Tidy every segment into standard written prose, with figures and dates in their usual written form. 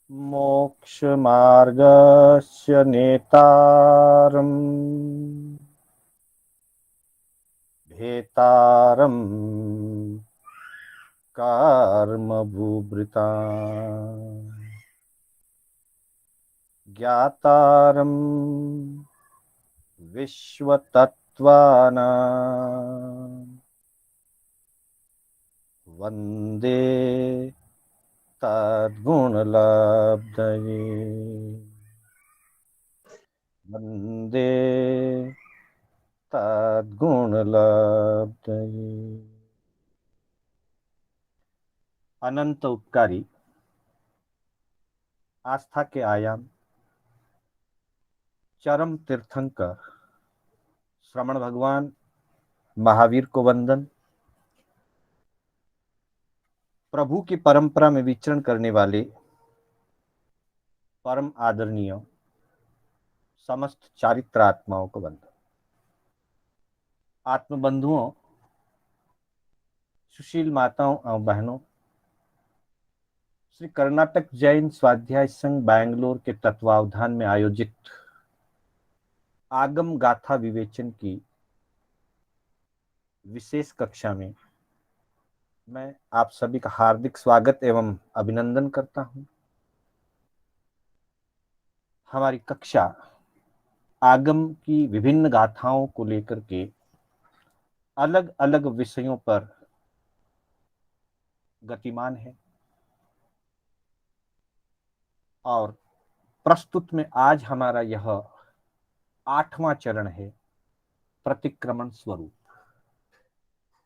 मोक्षमार्गस्य नेतारम् भेतारम् कर्मभूभृता ज्ञातारम् विश्वतत्त्वानां वन्दे तद्गुणलब्धये वन्दे तद्गुणलब्धये। अनंत उपकारी आस्था के आयाम चरम तीर्थंकर श्रमण भगवान महावीर को वंदन। प्रभु की परंपरा में विचरण करने वाले परम आदरणीय समस्त चारित्र आत्माओं को वंदन। आत्मबंधुओं, सुशील माताओं और बहनों, श्री कर्नाटक जैन स्वाध्याय संघ बैंगलोर के तत्वावधान में आयोजित आगम गाथा विवेचन की विशेष कक्षा में मैं आप सभी का हार्दिक स्वागत एवं अभिनंदन करता हूं। हमारी कक्षा आगम की विभिन्न गाथाओं को लेकर के अलग अलग विषयों पर गतिमान है और प्रस्तुत में आज हमारा यह 8वां चरण है, प्रतिक्रमण स्वरूप।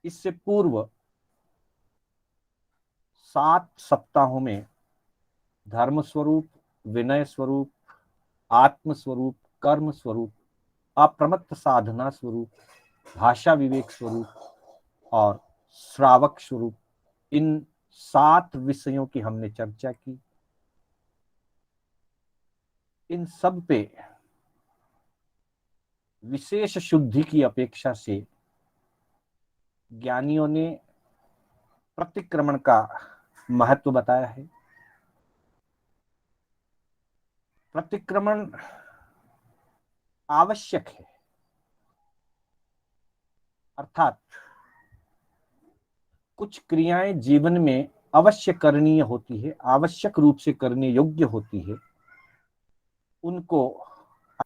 इससे पूर्व 7 सप्ताहों में धर्म स्वरूप, विनय स्वरूप, आत्म स्वरूप, कर्म स्वरूप, अप्रमत्त साधना स्वरूप, भाषा विवेक स्वरूप और श्रावक स्वरूप, इन 7 विषयों की हमने चर्चा की। इन सब पे विशेष शुद्धि की अपेक्षा से ज्ञानियों ने प्रतिक्रमण का महत्व बताया है। प्रतिक्रमण आवश्यक है, अर्थात कुछ क्रियाएं जीवन में अवश्य करणीय होती है, आवश्यक रूप से करने योग्य होती है, उनको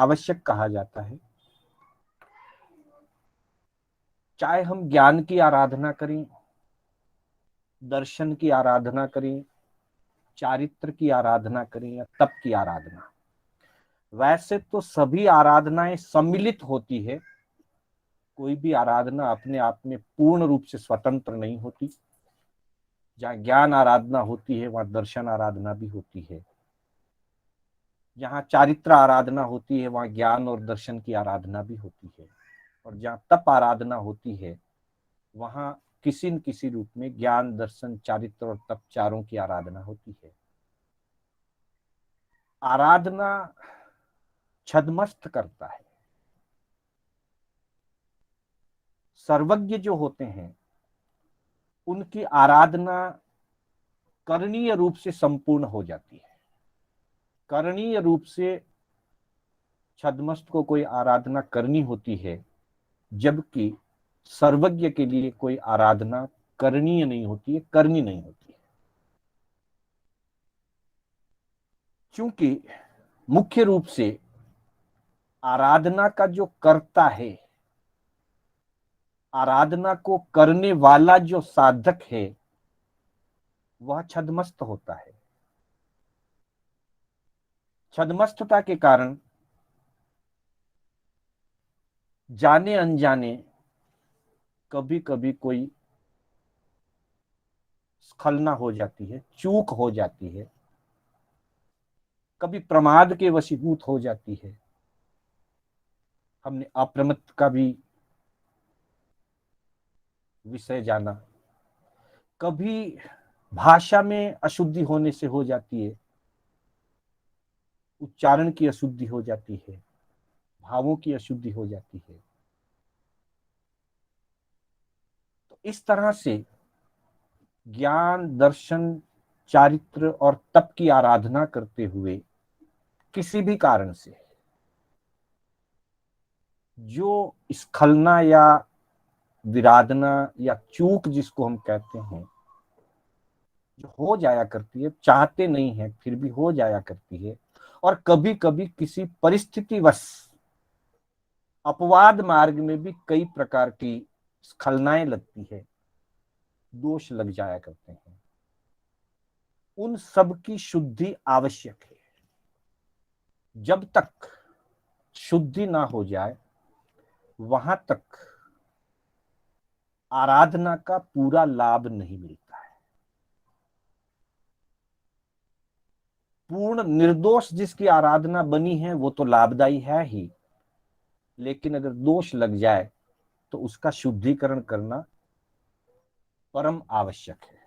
आवश्यक कहा जाता है। चाहे हम ज्ञान की आराधना करें, दर्शन की आराधना करें, चारित्र की आराधना करें या तप की आराधना, वैसे तो सभी आराधनाएं सम्मिलित होती है। कोई भी आराधना अपने आप में पूर्ण रूप से स्वतंत्र नहीं होती। जहाँ ज्ञान आराधना होती है वहां दर्शन आराधना भी होती है। जहाँ चारित्र आराधना होती है वहां ज्ञान और दर्शन की आराधना भी होती है। और जहाँ तप आराधना होती है वहां किसी न किसी रूप में ज्ञान, दर्शन, चारित्र और तप चारों की आराधना होती है। आराधना छद्मस्त करता है। सर्वज्ञ जो होते हैं उनकी आराधना करणीय रूप से संपूर्ण हो जाती है। करणीय रूप से छद्मस्त को कोई आराधना करनी होती है, जबकि सर्वज्ञ के लिए कोई आराधना करणीय नहीं होती है, करनी नहीं होती है। क्योंकि मुख्य रूप से आराधना का जो कर्ता है, आराधना को करने वाला जो साधक है, वह छद्मस्त होता है। छद्मस्तता के कारण जाने अनजाने कभी कभी कोई स्खलना हो जाती है, चूक हो जाती है, कभी प्रमाद के वशीभूत हो जाती है। हमने अप्रमत्त का भी विषय जाना। कभी भाषा में अशुद्धि होने से हो जाती है, उच्चारण की अशुद्धि हो जाती है, भावों की अशुद्धि हो जाती है। तो इस तरह से ज्ञान, दर्शन, चारित्र और तप की आराधना करते हुए किसी भी कारण से जो स्खलना या विराधना या चूक जिसको हम कहते हैं, जो हो जाया करती है, चाहते नहीं है फिर भी हो जाया करती है, और कभी कभी किसी परिस्थितिवश अपवाद मार्ग में भी कई प्रकार की स्खलनाएं लगती है, दोष लग जाया करते हैं, उन सब की शुद्धि आवश्यक है। जब तक शुद्धि ना हो जाए वहां तक आराधना का पूरा लाभ नहीं मिलता है। पूर्ण निर्दोष जिसकी आराधना बनी है वो तो लाभदायी है ही, लेकिन अगर दोष लग जाए तो उसका शुद्धिकरण करना परम आवश्यक है।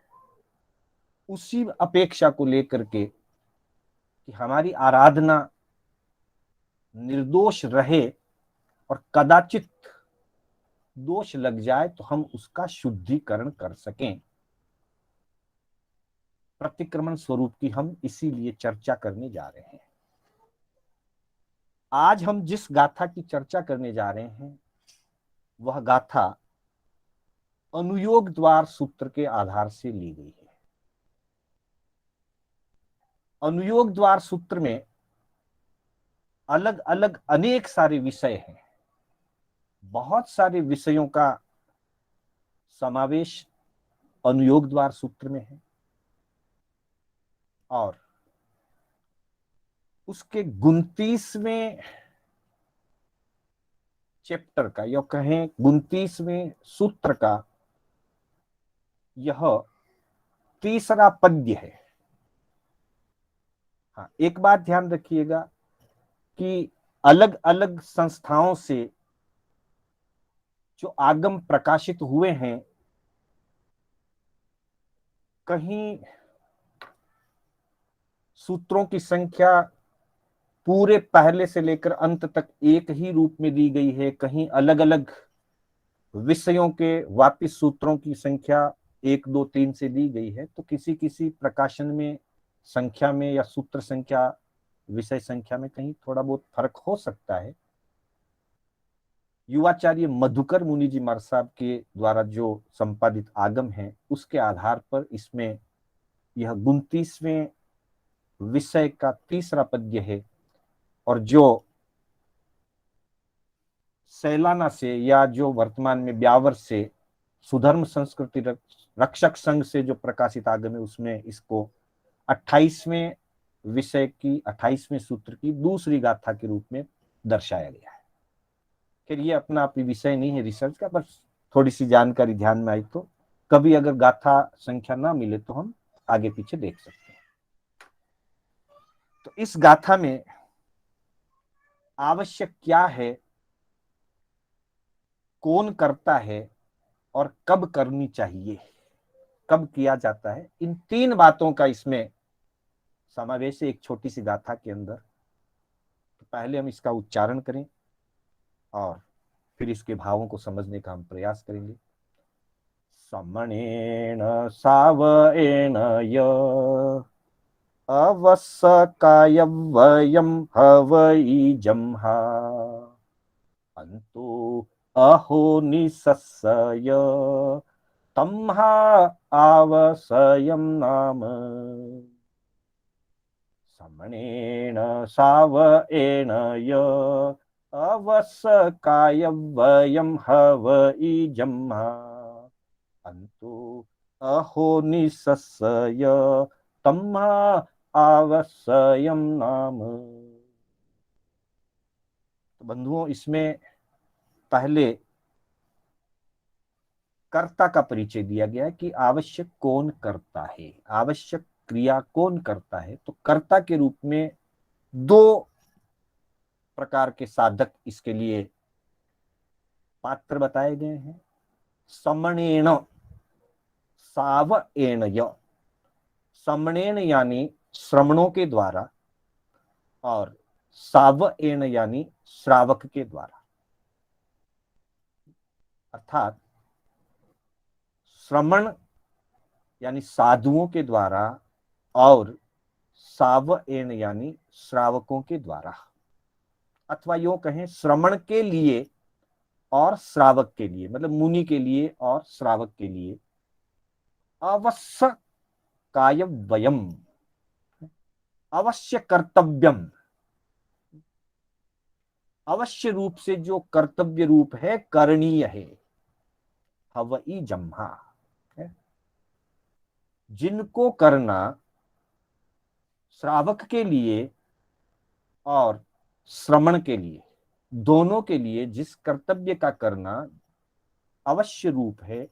उसी अपेक्षा को लेकर के कि हमारी आराधना निर्दोष रहे और कदाचित दोष लग जाए तो हम उसका शुद्धिकरण कर सकें, प्रतिक्रमण स्वरूप की हम इसीलिए चर्चा करने जा रहे हैं। आज हम जिस गाथा की चर्चा करने जा रहे हैं वह गाथा अनुयोग द्वार सूत्र के आधार से ली गई है। अनुयोग द्वार सूत्र में अलग अलग अनेक सारे विषय हैं, बहुत सारे विषयों का समावेश अनुयोग द्वार सूत्र में है, और उसके 29वें चैप्टर का या कहें 29वें सूत्र का यह तीसरा पद्य है। हाँ, एक बात ध्यान रखिएगा कि अलग अलग संस्थाओं से जो आगम प्रकाशित हुए हैं, कहीं सूत्रों की संख्या पूरे पहले से लेकर अंत तक एक ही रूप में दी गई है, कहीं अलग अलग विषयों के वापिस सूत्रों की संख्या 1 2 3 से दी गई है। तो किसी किसी प्रकाशन में संख्या में या सूत्र संख्या विषय संख्या में कहीं थोड़ा बहुत फर्क हो सकता है। युवाचार्य मधुकर मुनि जी महाराज साहब के द्वारा जो संपादित आगम है उसके आधार पर इसमें यह 29वें विषय का तीसरा पद्य है, और जो सैलाना से या जो वर्तमान में ब्यावर से सुधर्म संस्कृति रक्षक संघ से जो प्रकाशित आगम है उसमें इसको 28वें विषय की 28वें सूत्र की दूसरी गाथा के रूप में दर्शाया गया है। फिर ये अपना आप विषय नहीं है रिसर्च का, बस थोड़ी सी जानकारी ध्यान में आई तो कभी अगर गाथा संख्या ना मिले तो हम आगे पीछे देख सकते हैं। तो इस गाथा में आवश्यक क्या है, कौन करता है और कब करनी चाहिए, कब किया जाता है, इन 3 बातों का इसमें समावेश है एक छोटी सी गाथा के अंदर। तो पहले हम इसका उच्चारण करें और फिर इसके भावों को समझने का हम प्रयास करेंगे। समणेन सावएन य अवस्सकायवयं हवै जम्हा अंतो अहो निसस्सय तम्हा आवसयं नाम। समणेन सावएन य अवस्सकायवयं हवै जम्हा अंतो अहो निसस्सय तम्हा आवसयम नाम। तो बंधुओं, इसमें पहले कर्ता का परिचय दिया गया है कि आवश्यक कौन करता है, आवश्यक क्रिया कौन करता है। तो कर्ता के रूप में 2 प्रकार के साधक इसके लिए पात्र बताए गए हैं। समणेन सावएन य, समणेन यानी श्रमणों के द्वारा और सावएन यानी श्रावक के द्वारा, अर्थात श्रमण यानी साधुओं के द्वारा और सावएन यानी श्रावकों के द्वारा, अथवा यूं कहें श्रवण के लिए और श्रावक के लिए, मतलब मुनि के लिए और श्रावक के लिए, अवश्य काय वयम, अवश्य कर्तव्यम, अवश्य रूप से जो कर्तव्य रूप है, करणीय है, हवई जम्हा, जिनको करना श्रावक के लिए और श्रवण के लिए, दोनों के लिए जिस कर्तव्य का करना अवश्य रूप है,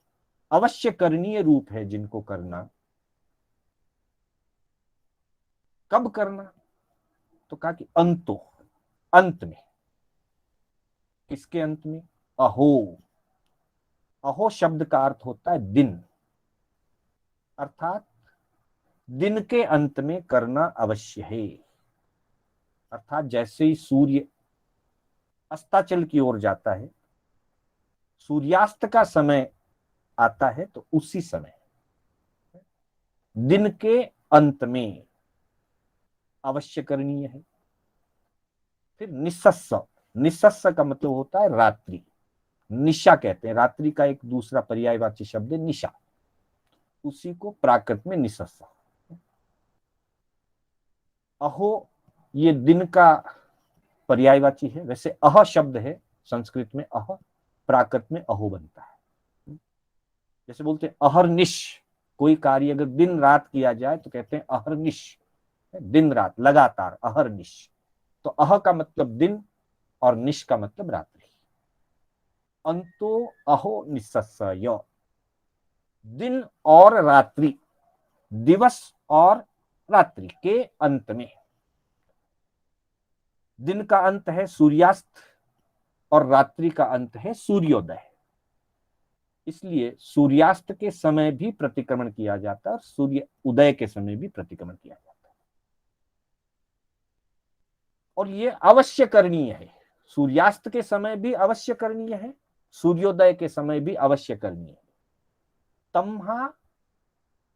अवश्य करणीय रूप है, जिनको करना, कब करना, तो कहा कि अंतो, अंत में। किसके अंत में? अहो, अहो शब्द का अर्थ होता है दिन, अर्थात दिन के अंत में करना अवश्य है। अर्थात जैसे ही सूर्य अस्ताचल की ओर जाता है, सूर्यास्त का समय आता है, तो उसी समय दिन के अंत में अवश्य करणीय है। फिर निस्सस्स, निस्सस्स का मतलब होता है रात्रि, निशा कहते हैं, रात्रि का एक दूसरा पर्यायवाची शब्द है निशा, उसी को प्राकृत में निस्सस्स। अहो ये दिन का पर्यायवाची है, वैसे अह शब्द है संस्कृत में, अह प्राकृत में अहो बनता है। जैसे बोलते हैं अहर्निश, कोई कार्य अगर दिन रात किया जाए तो कहते हैं अहर्निश, दिन रात लगातार, अहर्निश। तो अह का मतलब दिन और निश का मतलब रात्रि। अंतो अहो निस्सस्य, दिन और रात्रि, दिवस और रात्रि के अंत में। दिन का अंत है सूर्यास्त और रात्रि का अंत है सूर्योदय, इसलिए सूर्यास्त के समय भी प्रतिक्रमण किया जाता है और सूर्य उदय के समय भी प्रतिक्रमण किया जाता है, और ये अवश्य करणीय है। सूर्यास्त के समय भी अवश्य करणीय है, सूर्योदय के समय भी अवश्य करणीय है। तम्हा,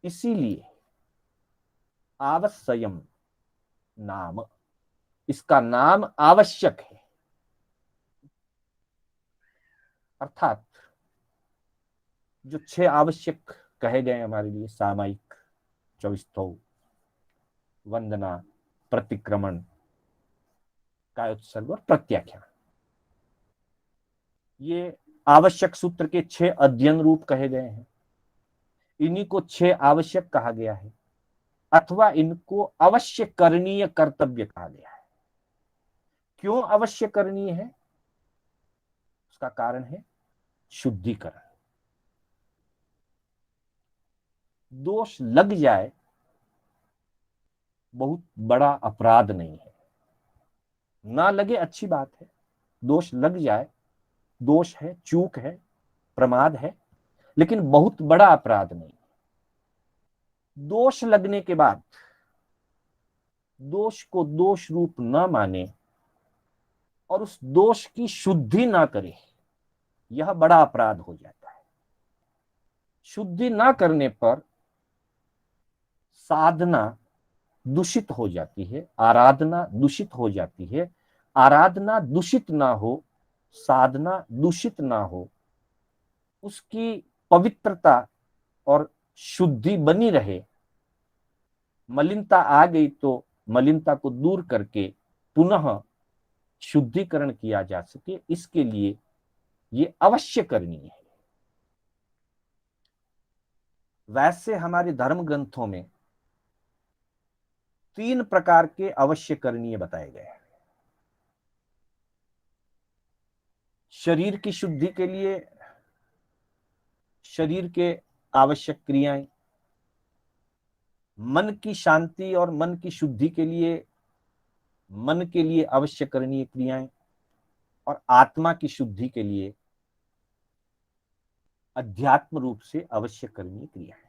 इसीलिए, आवश्यम नाम, इसका नाम आवश्यक है। अर्थात जो 6 आवश्यक कहे गए हमारे लिए, सामायिक, चौस्तव, वंदना, प्रतिक्रमण, कायोत्सर्ग और प्रत्याख्यान, ये आवश्यक सूत्र के 6 अध्ययन रूप कहे गए हैं। इन्हीं को 6 आवश्यक कहा गया है, अथवा इनको अवश्य करणीय कर्तव्य कहा गया है। क्यों अवश्य करणीय है? उसका कारण है शुद्धिकरण। दोष लग जाए बहुत बड़ा अपराध नहीं है, ना लगे अच्छी बात है, दोष लग जाए, दोष है, चूक है, प्रमाद है, लेकिन बहुत बड़ा अपराध नहीं। दोष लगने के बाद दोष को दोष रूप न माने और उस दोष की शुद्धि ना करे, यह बड़ा अपराध हो जाता है। शुद्धि ना करने पर साधना दूषित हो जाती है, आराधना दूषित हो जाती है। आराधना दूषित ना हो, साधना दूषित ना हो, उसकी पवित्रता और शुद्धि बनी रहे, मलिनता आ गई तो मलिनता को दूर करके पुनः शुद्धिकरण किया जा सके, इसके लिए ये अवश्य करनी है। वैसे हमारे धर्म ग्रंथों में 3 प्रकार के अवश्य करणीय बताए गए हैं। शरीर की शुद्धि के लिए शरीर के आवश्यक क्रियाएं, मन की शांति और मन की शुद्धि के लिए मन के लिए अवश्य करणीय क्रियाएं, और आत्मा की शुद्धि के लिए अध्यात्म रूप से अवश्य करणीय क्रियाएं।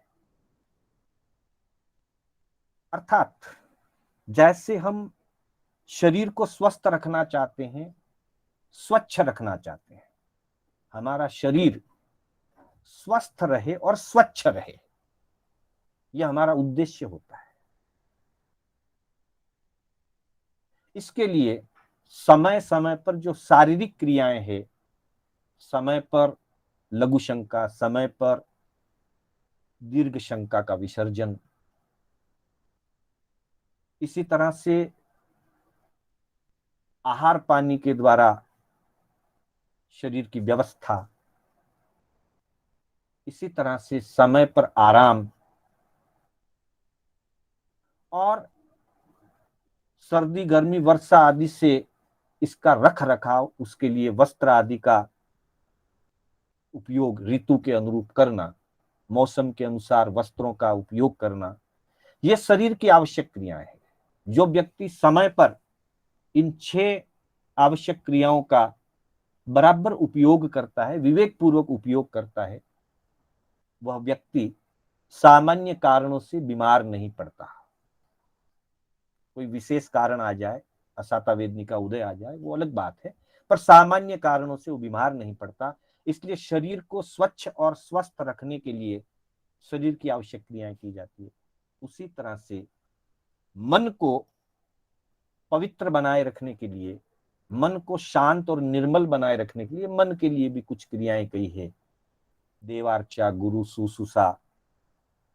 अर्थात जैसे हम शरीर को स्वस्थ रखना चाहते हैं, स्वच्छ रखना चाहते हैं, हमारा शरीर स्वस्थ रहे और स्वच्छ रहे, यह हमारा उद्देश्य होता है। इसके लिए समय समय पर जो शारीरिक क्रियाएं हैं, समय पर लघु शंका, समय पर दीर्घ शंका का विसर्जन, इसी तरह से आहार पानी के द्वारा शरीर की व्यवस्था, इसी तरह से समय पर आराम, और सर्दी गर्मी वर्षा आदि से इसका रख रखाव, उसके लिए वस्त्र आदि का उपयोग ऋतु के अनुरूप करना, मौसम के अनुसार वस्त्रों का उपयोग करना, ये शरीर की आवश्यक क्रियाएं हैं। जो व्यक्ति समय पर इन 6 आवश्यक क्रियाओं का बराबर उपयोग करता है, विवेक पूर्वक उपयोग करता है, वह व्यक्ति सामान्य कारणों से बीमार नहीं पड़ता। कोई विशेष कारण आ जाए, असाता वेदनी का उदय आ जाए, वो अलग बात है, पर सामान्य कारणों से वो बीमार नहीं पड़ता। इसलिए शरीर को स्वच्छ और स्वस्थ रखने के लिए शरीर की आवश्यक क्रियाएं की जाती है। उसी तरह से मन को पवित्र बनाए रखने के लिए, मन को शांत और निर्मल बनाए रखने के लिए मन के लिए भी कुछ क्रियाएं कही है। देवार्चा, गुरु शुश्रूषा,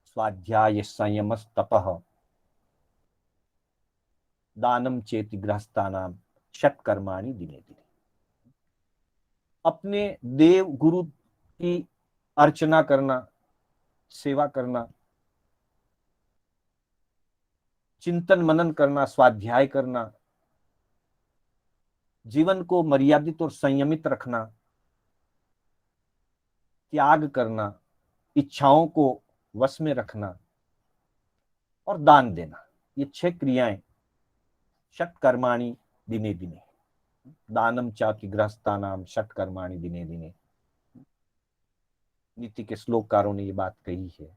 स्वाध्याय, संयम, तपः, दानम चेति गृहस्थानाम, षट्कर्माणि दिने दिने। अपने देव गुरु की अर्चना करना, सेवा करना, चिंतन मनन करना, स्वाध्याय करना, जीवन को मर्यादित और संयमित रखना, त्याग करना, इच्छाओं को वश में रखना और दान देना, ये 6 क्रियाएं षट्कर्माणि दिने दिने। दानम चाति गृहस्थानाम षट्कर्माणि दिने दिने। नीति के श्लोककारों ने ये बात कही है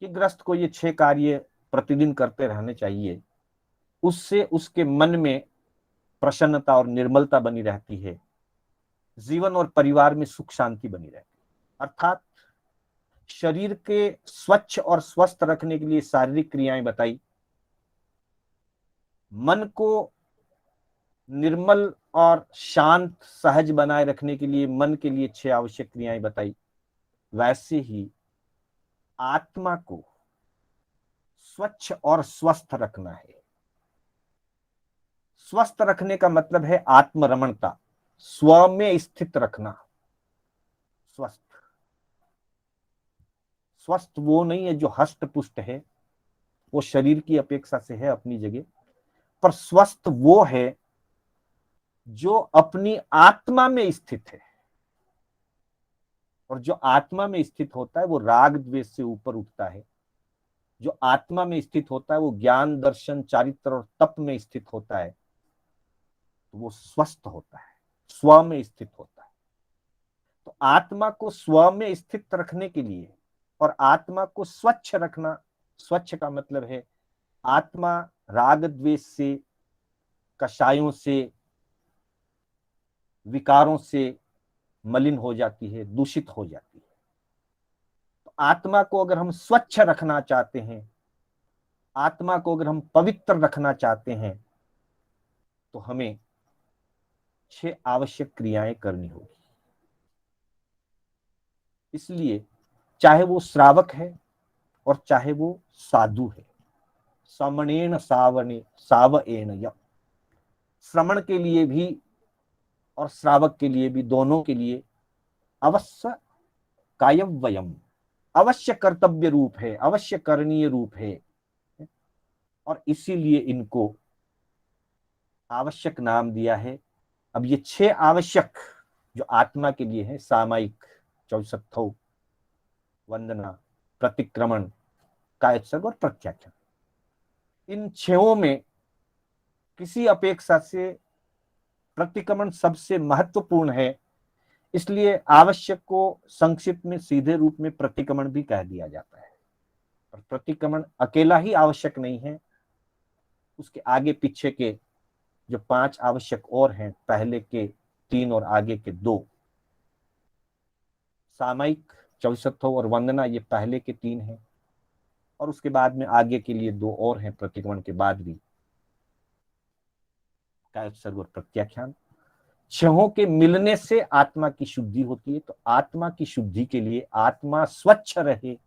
कि गृहस्थ को ये 6 कार्य प्रतिदिन करते रहने चाहिए। उससे उसके मन में प्रसन्नता और निर्मलता बनी रहती है, जीवन और परिवार में सुख शांति बनी रहती है। अर्थात शरीर के स्वच्छ और स्वस्थ रखने के लिए शारीरिक क्रियाएं बताई, मन को निर्मल और शांत सहज बनाए रखने के लिए मन के लिए 6 आवश्यक क्रियाएं बताई, वैसे ही आत्मा को स्वच्छ और स्वस्थ रखना है। स्वस्थ रखने का मतलब है आत्मरमणता, स्व में स्थित रखना। स्वस्थ स्वस्थ वो नहीं है जो हष्ट पुष्ट है, वो शरीर की अपेक्षा से है अपनी जगह, पर स्वस्थ वो है जो अपनी आत्मा में स्थित है। और जो आत्मा में स्थित होता है वो राग द्वेष से ऊपर उठता है। जो आत्मा में स्थित होता है वो ज्ञान, दर्शन, चारित्र और तप में स्थित होता है, तो वो स्वस्थ होता है, स्व में स्थित होता है। तो आत्मा को स्व में स्थित रखने के लिए और आत्मा को स्वच्छ रखना, स्वच्छ का मतलब है आत्मा राग द्वेष से, कषायों से, विकारों से मलिन हो जाती है, दूषित हो जाती है। तो आत्मा को अगर हम स्वच्छ रखना चाहते हैं, आत्मा को अगर हम पवित्र रखना चाहते हैं, तो हमें 6 आवश्यक क्रियाएं करनी होगी। इसलिए चाहे वो श्रावक है और चाहे वो साधु है, समणेन सावने सावएन य, श्रमण के लिए भी और श्रावक के लिए भी, दोनों के लिए अवश्य कायव्ययम, अवश्य कर्तव्य रूप है, अवश्य करणीय रूप है। और इसीलिए इनको आवश्यक नाम दिया है। अब ये 6 आवश्यक जो आत्मा के लिए है, सामायिक, चौसत्थौ, वंदना, प्रतिक्रमण, कायोत्सर्ग और प्रत्याख्यान, इन 6 में किसी अपेक्षा से प्रतिक्रमण सबसे महत्वपूर्ण है। इसलिए आवश्यक को संक्षिप्त में सीधे रूप में प्रतिक्रमण भी कह दिया जाता है। और प्रतिक्रमण अकेला ही आवश्यक नहीं है, उसके आगे पीछे के जो 5 आवश्यक और हैं, पहले के 3 और आगे के 2, सामायिक, चौसत्थों और वंदना, ये पहले के 3 हैं, और उसके बाद में आगे के लिए 2 और हैं प्रतिक्रमण के बाद भी। काय उत्सर्ग और प्रत्याख्यान। छहों के मिलने से आत्मा की शुद्धि होती है। तो आत्मा की शुद्धि के लिए आत्मा स्वच्छ रहे,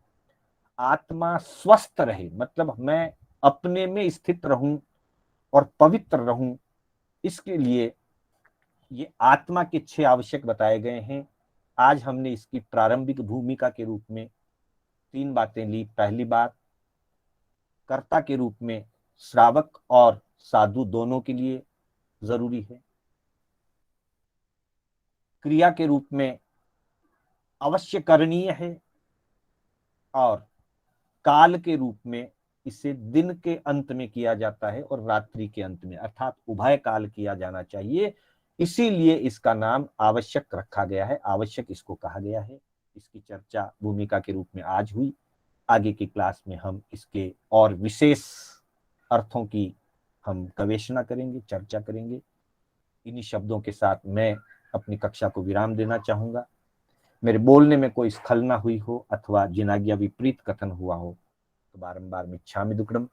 आत्मा स्वस्थ रहे, मतलब मैं अपने में स्थित रहूं और पवित्र रहूं, इसके लिए ये आत्मा के 6 आवश्यक बताए गए हैं। आज हमने इसकी प्रारंभिक भूमिका के रूप में 3 बातें ली। पहली बात, कर्ता के रूप में श्रावक और साधु दोनों के लिए जरूरी है। क्रिया के रूप में अवश्य करणीय है, और काल के रूप में इसे दिन के अंत में किया जाता है और रात्रि के अंत में, अर्थात उभय काल किया जाना चाहिए। इसीलिए इसका नाम आवश्यक रखा गया है, आवश्यक इसको कहा गया है। इसकी चर्चा भूमिका के रूप में आज हुई। आगे की क्लास में हम इसके और विशेष अर्थों की हम गवेषणा करेंगे, चर्चा करेंगे। इन्हीं शब्दों के साथ मैं अपनी कक्षा को विराम देना चाहूंगा। मेरे बोलने में कोई स्खलना हुई हो अथवा जिनाज्ञा विपरीत कथन हुआ हो तो बारंबार मिच्छामि दुक्कडम।